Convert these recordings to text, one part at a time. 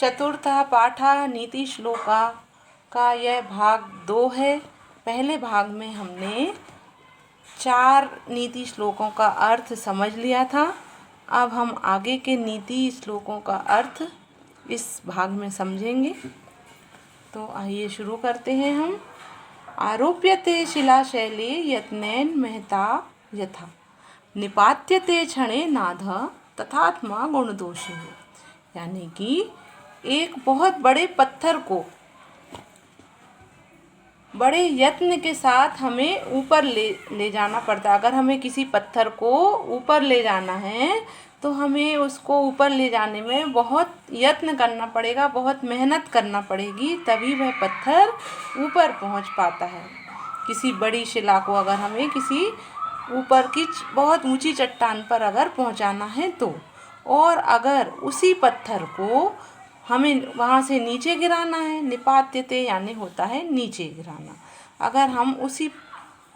चतुर्थः पाठः नीति श्लोका का यह भाग 2 है। पहले भाग में हमने 4 नीति श्लोकों का अर्थ समझ लिया था। अब हम आगे के नीति श्लोकों का अर्थ इस भाग में समझेंगे। तो आइए शुरू करते हैं हम। आरोप्यते शिलाशैले यत्नेन महता यथा निपात्यते क्षणे नाधः तथात्मा गुणदोषी। यानी कि एक बहुत बड़े पत्थर को बड़े यत्न के साथ हमें ऊपर ले जाना पड़ता है। अगर हमें किसी पत्थर को ऊपर ले जाना है तो हमें उसको ऊपर ले जाने में बहुत यत्न करना पड़ेगा, बहुत मेहनत करना पड़ेगी, तभी वह पत्थर ऊपर पहुंच पाता है। किसी बड़ी शिला को अगर हमें किसी ऊपर की बहुत ऊंची चट्टान पर अगर पहुंचाना है तो, और अगर उसी पत्थर को हमें वहाँ से नीचे गिराना है, निपात्यते यानी होता है नीचे गिराना। अगर हम उसी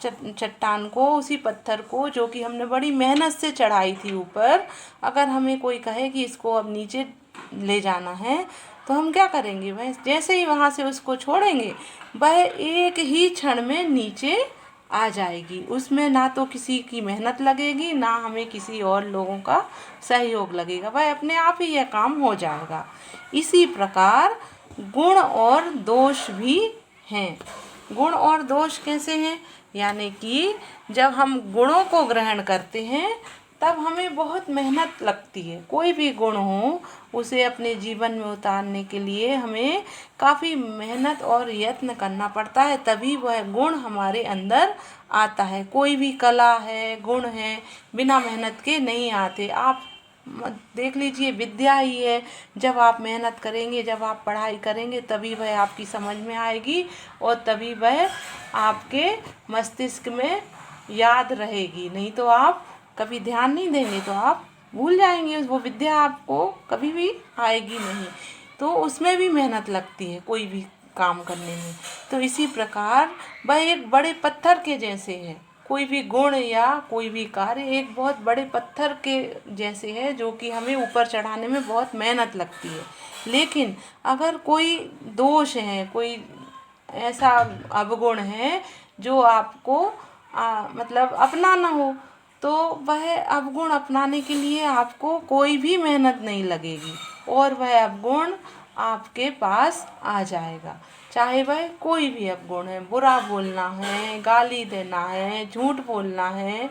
चट्टान को, उसी पत्थर को जो कि हमने बड़ी मेहनत से चढ़ाई थी ऊपर, अगर हमें कोई कहे कि इसको अब नीचे ले जाना है तो हम क्या करेंगे? वह जैसे ही वहाँ से उसको छोड़ेंगे वह एक ही क्षण में नीचे आ जाएगी। उसमें ना तो किसी की मेहनत लगेगी, ना हमें किसी और लोगों का सहयोग लगेगा, वह अपने आप ही यह काम हो जाएगा। इसी प्रकार गुण और दोष भी हैं। गुण और दोष कैसे हैं? यानी कि जब हम गुणों को ग्रहण करते हैं तब हमें बहुत मेहनत लगती है। कोई भी गुण हो उसे अपने जीवन में उतारने के लिए हमें काफ़ी मेहनत और यत्न करना पड़ता है, तभी वह गुण हमारे अंदर आता है। कोई भी कला है, गुण है, बिना मेहनत के नहीं आते। आप देख लीजिए, विद्या ही है, जब आप मेहनत करेंगे, जब आप पढ़ाई करेंगे तभी वह आपकी समझ में आएगी और तभी वह आपके मस्तिष्क में याद रहेगी। नहीं तो आप कभी ध्यान नहीं देंगे तो आप भूल जाएंगे, वो विद्या आपको कभी भी आएगी नहीं। तो उसमें भी मेहनत लगती है कोई भी काम करने में। तो इसी प्रकार वह एक बड़े पत्थर के जैसे है। कोई भी गुण या कोई भी कार्य एक बहुत बड़े पत्थर के जैसे है जो कि हमें ऊपर चढ़ाने में बहुत मेहनत लगती है। लेकिन अगर कोई दोष है, कोई ऐसा अवगुण है जो आपको मतलब अपनाना हो, तो वह अवगुण अपनाने के लिए आपको कोई भी मेहनत नहीं लगेगी और वह अवगुण आपके पास आ जाएगा। चाहे वह कोई भी अवगुण है, बुरा बोलना है, गाली देना है, झूठ बोलना है,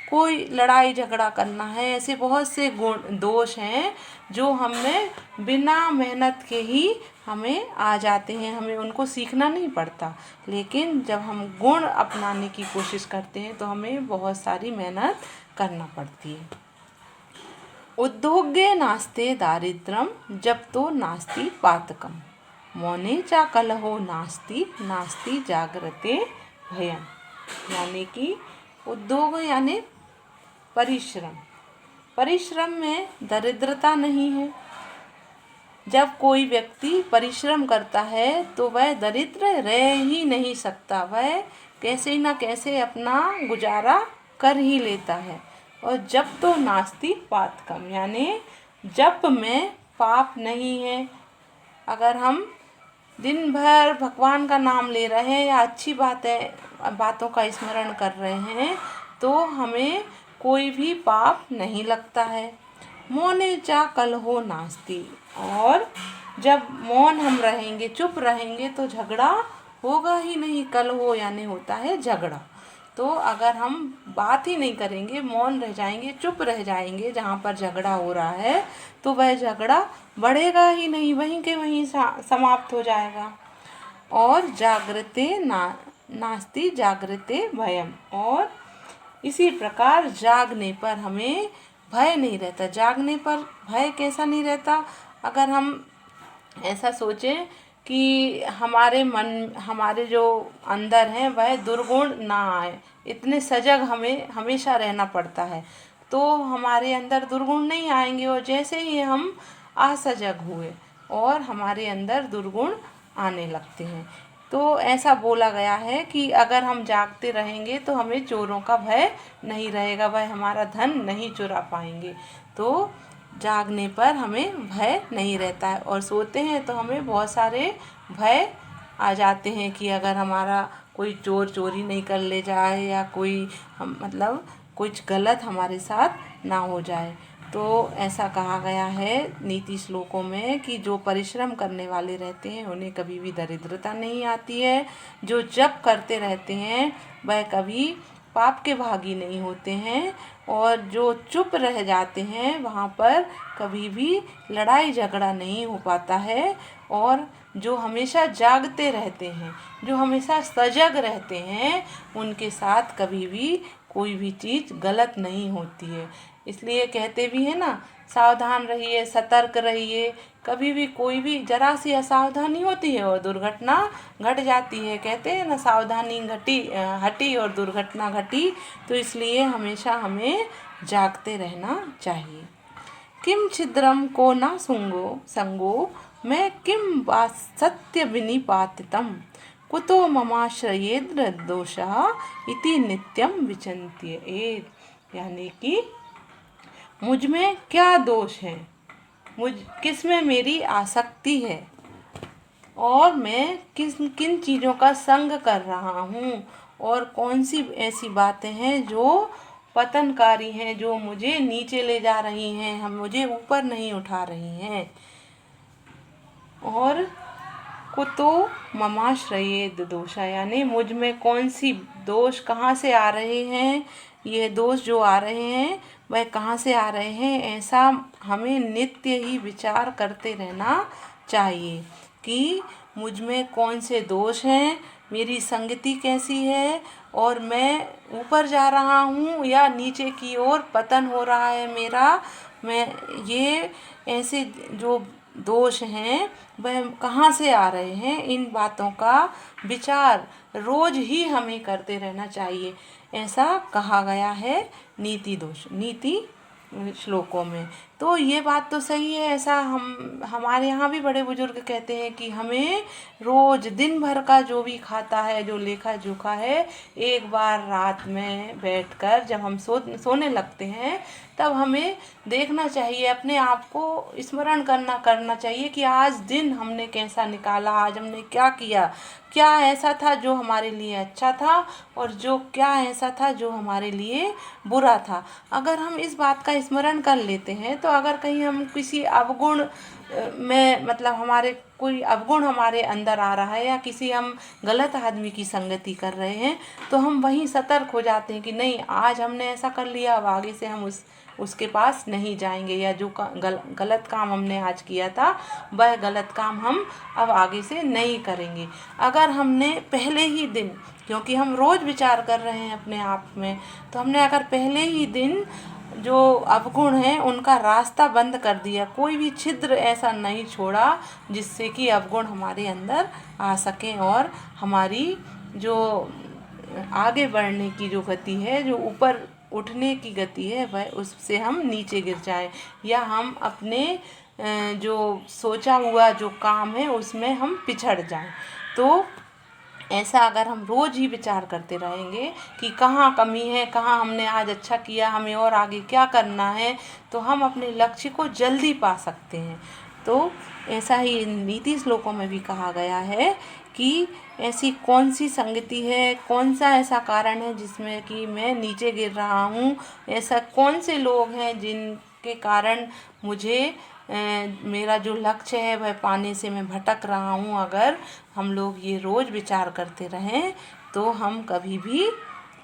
कोई लड़ाई झगड़ा करना है, ऐसे बहुत से गुण दोष हैं जो हमें बिना मेहनत के ही हमें आ जाते हैं। हमें उनको सीखना नहीं पड़ता। लेकिन जब हम गुण अपनाने की कोशिश करते हैं तो हमें बहुत सारी मेहनत करना पड़ती है। उद्योगे नास्ते दारिद्र्यम जप्तो नास्ति पातकम मौने चा कलहो नास्ति नास्ति जागृते भयम। यानी कि उद्योग यानी परिश्रम, परिश्रम में दरिद्रता नहीं है। जब कोई व्यक्ति परिश्रम करता है तो वह दरिद्र रह ही नहीं सकता, वह कैसे न कैसे अपना गुजारा कर ही लेता है। और जप तो नास्ति पातकम यानी जप में पाप नहीं है। अगर हम दिन भर भगवान का नाम ले रहे हैं या अच्छी बातों का स्मरण कर रहे हैं तो हमें कोई भी पाप नहीं लगता है। मौने चा कलहो नास्ति, और जब मौन हम रहेंगे, चुप रहेंगे तो झगड़ा होगा ही नहीं। कलहो यानी होता है झगड़ा। तो अगर हम बात ही नहीं करेंगे, मौन रह जाएंगे, चुप रह जाएंगे जहाँ पर झगड़ा हो रहा है, तो वह झगड़ा बढ़ेगा ही नहीं, वहीं के वहीं समाप्त हो जाएगा। और जागृते नास्ति जागृते भयम, और इसी प्रकार जागने पर हमें भय नहीं रहता। जागने पर भय कैसा नहीं रहता? अगर हम ऐसा सोचें कि हमारे मन, हमारे जो अंदर हैं वह दुर्गुण ना आए, इतने सजग हमें हमेशा रहना पड़ता है, तो हमारे अंदर दुर्गुण नहीं आएंगे। और जैसे ही हम असजग हुए और हमारे अंदर दुर्गुण आने लगते हैं, तो ऐसा बोला गया है कि अगर हम जागते रहेंगे तो हमें चोरों का भय नहीं रहेगा, वह हमारा धन नहीं चुरा पाएंगे। तो जागने पर हमें भय नहीं रहता है, और सोते हैं तो हमें बहुत सारे भय आ जाते हैं कि अगर हमारा कोई चोर चोरी नहीं कर ले जाए, या कोई हम मतलब कुछ गलत हमारे साथ ना हो जाए। तो ऐसा कहा गया है नीति श्लोकों में कि जो परिश्रम करने वाले रहते हैं उन्हें कभी भी दरिद्रता नहीं आती है, जो जप करते रहते हैं वह कभी पाप के भागी नहीं होते हैं, और जो चुप रह जाते हैं वहाँ पर कभी भी लड़ाई झगड़ा नहीं हो पाता है, और जो हमेशा जागते रहते हैं, जो हमेशा सजग रहते हैं, उनके साथ कभी भी कोई भी चीज़ गलत नहीं होती है। इसलिए कहते भी हैं ना, सावधान रहिए, सतर्क रहिए। कभी भी कोई भी जरा सी असावधानी होती है और दुर्घटना घट जाती है। कहते हैं ना, सावधानी हटी और दुर्घटना घटी। तो इसलिए हमेशा हमें जागते रहना चाहिए। किम छिद्रम को ना संगो मैं किम वा सत्य विनिपातितम कुतो ममाश्रयेद्र दोषः इति नित्यम विचिन्त्य। यानी कि मुझ में क्या दोष है, किस में मेरी आसक्ति है, और मैं किन चीज़ों का संग कर रहा हूँ, और कौन सी ऐसी बातें हैं जो पतनकारी हैं, जो मुझे नीचे ले जा रही हैं, हम मुझे ऊपर नहीं उठा रही हैं। और कुतो ममाश्रयेद दोषा, यानी मुझ में कौन सी दोष कहाँ से आ रहे हैं, ये दोष जो आ रहे हैं वह कहाँ से आ रहे हैं, ऐसा हमें नित्य ही विचार करते रहना चाहिए कि मुझ में कौन से दोष हैं, मेरी संगति कैसी है, और मैं ऊपर जा रहा हूँ या नीचे की ओर पतन हो रहा है मेरा। मैं ये ऐसे जो दोष हैं वह कहाँ से आ रहे हैं, इन बातों का विचार रोज ही हमें करते रहना चाहिए। ऐसा कहा गया है नीति श्लोकों में। तो ये बात तो सही है। ऐसा हमारे यहाँ भी बड़े बुजुर्ग कहते हैं कि हमें रोज दिन भर का जो भी खाता है, जो लेखा जोखा है, एक बार रात में बैठकर जब हम सोने लगते हैं तब हमें देखना चाहिए, अपने आप को स्मरण करना चाहिए कि आज दिन हमने कैसा निकाला, आज हमने क्या किया, क्या ऐसा था जो हमारे लिए अच्छा था, और जो क्या ऐसा था जो हमारे लिए बुरा था। अगर हम इस बात का स्मरण कर लेते हैं, तो अगर कहीं हम किसी अवगुण में मतलब हमारे कोई अवगुण हमारे अंदर आ रहा है, या किसी हम गलत आदमी की संगति कर रहे हैं, तो हम वहीं सतर्क हो जाते हैं कि नहीं, आज हमने ऐसा कर लिया, अब आगे से हम उसके पास नहीं जाएंगे, या जो गलत काम हमने आज किया था वह गलत काम हम अब आगे से नहीं करेंगे। अगर हमने पहले ही दिन, क्योंकि हम रोज़ विचार कर रहे हैं अपने आप में, तो हमने अगर पहले ही दिन जो अवगुण हैं उनका रास्ता बंद कर दिया, कोई भी छिद्र ऐसा नहीं छोड़ा जिससे कि अवगुण हमारे अंदर आ सकें, और हमारी जो आगे बढ़ने की जो गति है, जो ऊपर उठने की गति है, वह उससे हम नीचे गिर जाएं, या हम अपने जो सोचा हुआ जो काम है उसमें हम पिछड़ जाएं। तो ऐसा अगर हम रोज़ ही विचार करते रहेंगे कि कहाँ कमी है, कहाँ हमने आज अच्छा किया, हमें और आगे क्या करना है, तो हम अपने लक्ष्य को जल्दी पा सकते हैं। तो ऐसा ही नीति श्लोकों में भी कहा गया है कि ऐसी कौन सी संगति है, कौन सा ऐसा कारण है जिसमें कि मैं नीचे गिर रहा हूँ, ऐसा कौन से लोग हैं जिनके कारण मुझे मेरा जो लक्ष्य है वह पाने से मैं भटक रहा हूँ। अगर हम लोग ये रोज़ विचार करते रहें तो हम कभी भी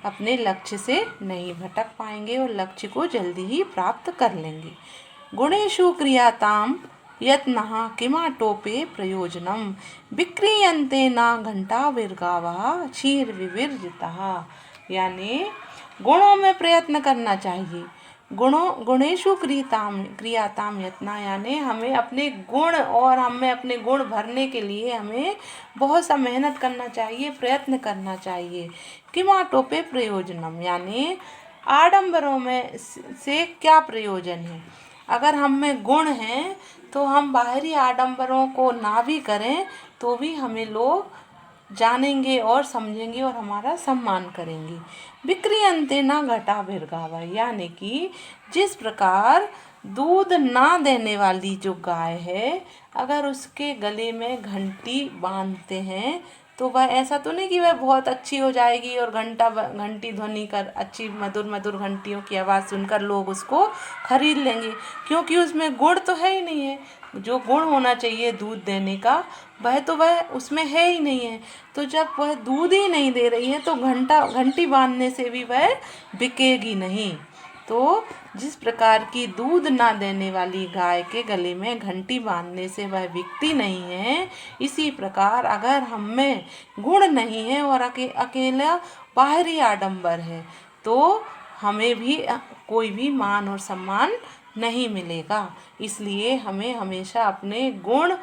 अपने लक्ष्य से नहीं भटक पाएंगे और लक्ष्य को जल्दी ही प्राप्त कर लेंगे। गुणेषु क्रियाताम यत्नः किमाटोपे प्रयोजनम विक्रियन्ते न घंटा विर्गावः क्षीर विविर्जितः। यानी गुणों में प्रयत्न करना चाहिए। गुणेषु क्रियाताम यत्ना, यानी हमें अपने गुण और हमें अपने गुण भरने के लिए हमें बहुत सा मेहनत करना चाहिए, प्रयत्न करना चाहिए। किमाटोपे प्रयोजनम, यानी आडंबरों में से क्या प्रयोजन है। अगर हम में गुण हैं तो हम बाहरी आडंबरों को ना भी करें तो भी हमें लोग जानेंगे और समझेंगे और हमारा सम्मान करेंगे। विक्रियन्ते न घटा भिर्गावा, यानी कि जिस प्रकार दूध ना देने वाली जो गाय है, अगर उसके गले में घंटी बांधते हैं तो वह ऐसा तो नहीं कि वह बहुत अच्छी हो जाएगी और घंटी ध्वनि कर अच्छी मधुर मधुर घंटियों की आवाज़ सुनकर लोग उसको खरीद लेंगे, क्योंकि उसमें गुण तो है ही नहीं है। जो गुण होना चाहिए दूध देने का वह उसमें है ही नहीं है। तो जब वह दूध ही नहीं दे रही है तो घंटी बांधने से भी वह बिकेगी नहीं। तो जिस प्रकार की दूध ना देने वाली गाय के गले में घंटी बांधने से वह बिकती नहीं है, इसी प्रकार अगर हम में गुण नहीं है और अकेला बाहरी आडंबर है तो हमें भी कोई भी मान और सम्मान नहीं मिलेगा। इसलिए हमें हमेशा अपने गुण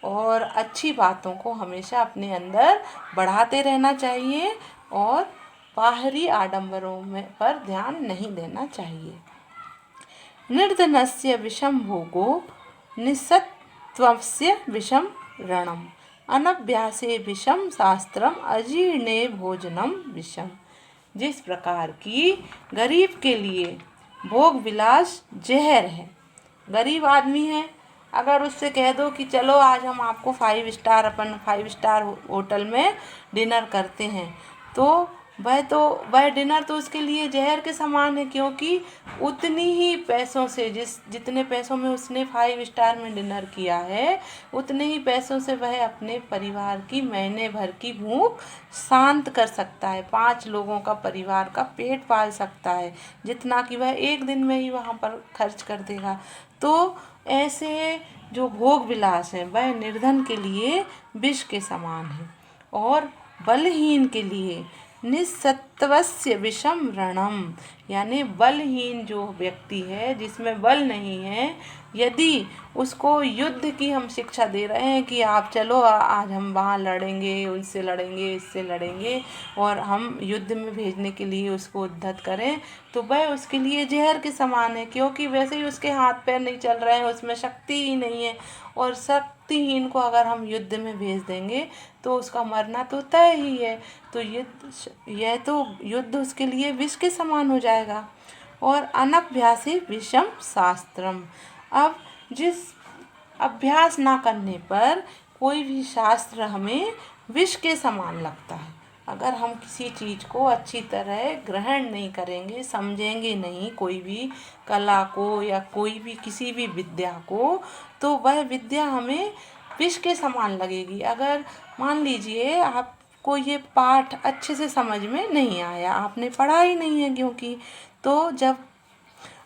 और अच्छी बातों को हमेशा अपने अंदर बढ़ाते रहना चाहिए और बाहरी आडंबरों में पर ध्यान नहीं देना चाहिए। निर्धनस्य विषम भोगो निस्सत्त्वस्य विषम ऋणम अनभ्यासे विषम शास्त्रम अजीर्णे भोजनम विषम। जिस प्रकार की गरीब के लिए भोग विलास जहर है। गरीब आदमी है, अगर उससे कह दो कि चलो आज हम आपको 5 स्टार होटल में डिनर करते हैं, तो वह डिनर तो उसके लिए जहर के समान है, क्योंकि उतनी ही पैसों से जितने पैसों में उसने 5 स्टार में डिनर किया है, उतने ही पैसों से वह अपने परिवार की महीने भर की भूख शांत कर सकता है, 5 लोगों का परिवार का पेट पाल सकता है, जितना कि वह एक दिन में ही वहाँ पर खर्च कर देगा। तो ऐसे जो भोग विलास है वह निर्धन के लिए विष के समान है और बलहीन के लिए निस्सत्वस्य विषम ऋणम, यानी बलहीन जो व्यक्ति है जिसमें बल नहीं है, यदि उसको युद्ध की हम शिक्षा दे रहे हैं कि आप चलो आज हम वहाँ लड़ेंगे, उनसे लड़ेंगे, इससे लड़ेंगे, और हम युद्ध में भेजने के लिए उसको उद्धत करें, तो वह उसके लिए जहर के समान है, क्योंकि वैसे ही उसके हाथ पैर नहीं चल रहे हैं, उसमें शक्ति ही नहीं है, और शक्तिहीन को अगर हम युद्ध में भेज देंगे तो उसका मरना तो तय ही है। तो युद्ध उसके लिए विष के समान हो जाएगा। और अनभ्यासी विषम शास्त्रम, अब जिस अभ्यास ना करने पर कोई भी शास्त्र हमें विष के समान लगता है। अगर हम किसी चीज़ को अच्छी तरह ग्रहण नहीं करेंगे, समझेंगे नहीं कोई भी कला को या कोई भी किसी भी विद्या को, तो वह विद्या हमें विष के समान लगेगी। अगर मान लीजिए आपको ये पाठ अच्छे से समझ में नहीं आया, आपने पढ़ा ही नहीं है, क्योंकि तो जब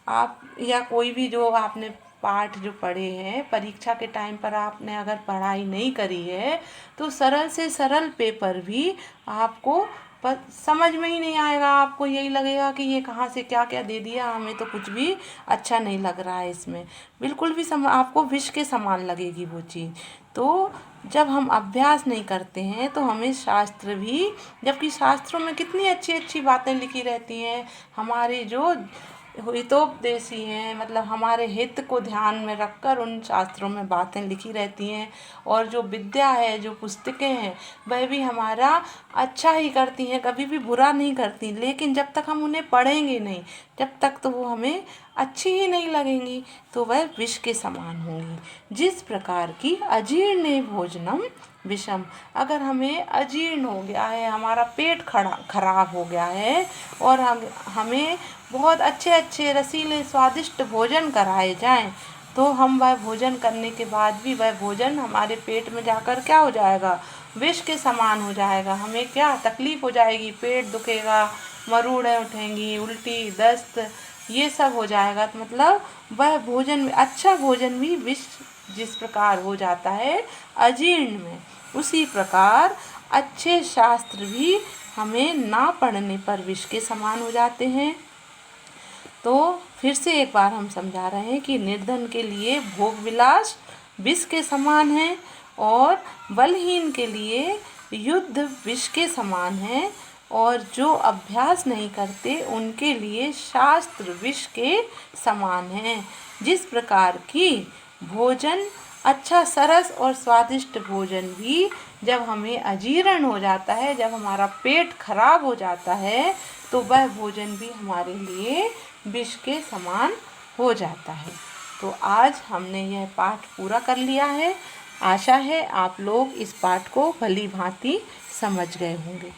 आप या कोई भी जो आपने पाठ जो पढ़े हैं परीक्षा के टाइम पर आपने अगर पढ़ाई नहीं करी है, तो सरल से सरल पेपर भी आपको समझ में ही नहीं आएगा। आपको यही लगेगा कि ये कहाँ से क्या क्या दे दिया, हमें तो कुछ भी अच्छा नहीं लग रहा है इसमें, बिल्कुल भी आपको विष के समान लगेगी वो चीज़। तो जब हम अभ्यास नहीं करते हैं तो हमें शास्त्र भी, जबकि शास्त्रों में कितनी अच्छी अच्छी बातें लिखी रहती हैं, हमारे जो हितोपदेशी हैं, मतलब हमारे हित को ध्यान में रखकर उन शास्त्रों में बातें लिखी रहती हैं, और जो विद्या है, जो पुस्तकें हैं, वह भी हमारा अच्छा ही करती हैं, कभी भी बुरा नहीं करती। लेकिन जब तक हम उन्हें पढ़ेंगे नहीं, जब तक तो वो हमें अच्छी ही नहीं लगेंगी, तो वह विष के समान होंगी। जिस प्रकार की अजीर्ण भोजनम विषम, अगर हमें अजीर्ण हो गया है, हमारा पेट खराब हो गया है, और हमें बहुत अच्छे अच्छे रसीले स्वादिष्ट भोजन कराए जाएं, तो हम वह भोजन करने के बाद भी वह भोजन हमारे पेट में जाकर क्या हो जाएगा, विष के समान हो जाएगा। हमें क्या तकलीफ हो जाएगी, पेट दुखेगा, मरोड़ें उठेंगी, उल्टी दस्त ये सब हो जाएगा। तो मतलब वह भोजन, अच्छा भोजन भी विष जिस प्रकार हो जाता है अजीर्ण में, उसी प्रकार अच्छे शास्त्र भी हमें ना पढ़ने पर विष के समान हो जाते हैं। तो फिर से एक बार हम समझा रहे हैं कि निर्धन के लिए भोग विलास विष के समान है, और बलहीन के लिए युद्ध विष के समान है, और जो अभ्यास नहीं करते उनके लिए शास्त्र विष के समान है। जिस प्रकार की भोजन, अच्छा सरस और स्वादिष्ट भोजन भी जब हमें अजीर्ण हो जाता है, जब हमारा पेट खराब हो जाता है, तो वह भोजन भी हमारे लिए विष के समान हो जाता है। तो आज हमने यह पाठ पूरा कर लिया है। आशा है आप लोग इस पाठ को भली भांति समझ गए होंगे।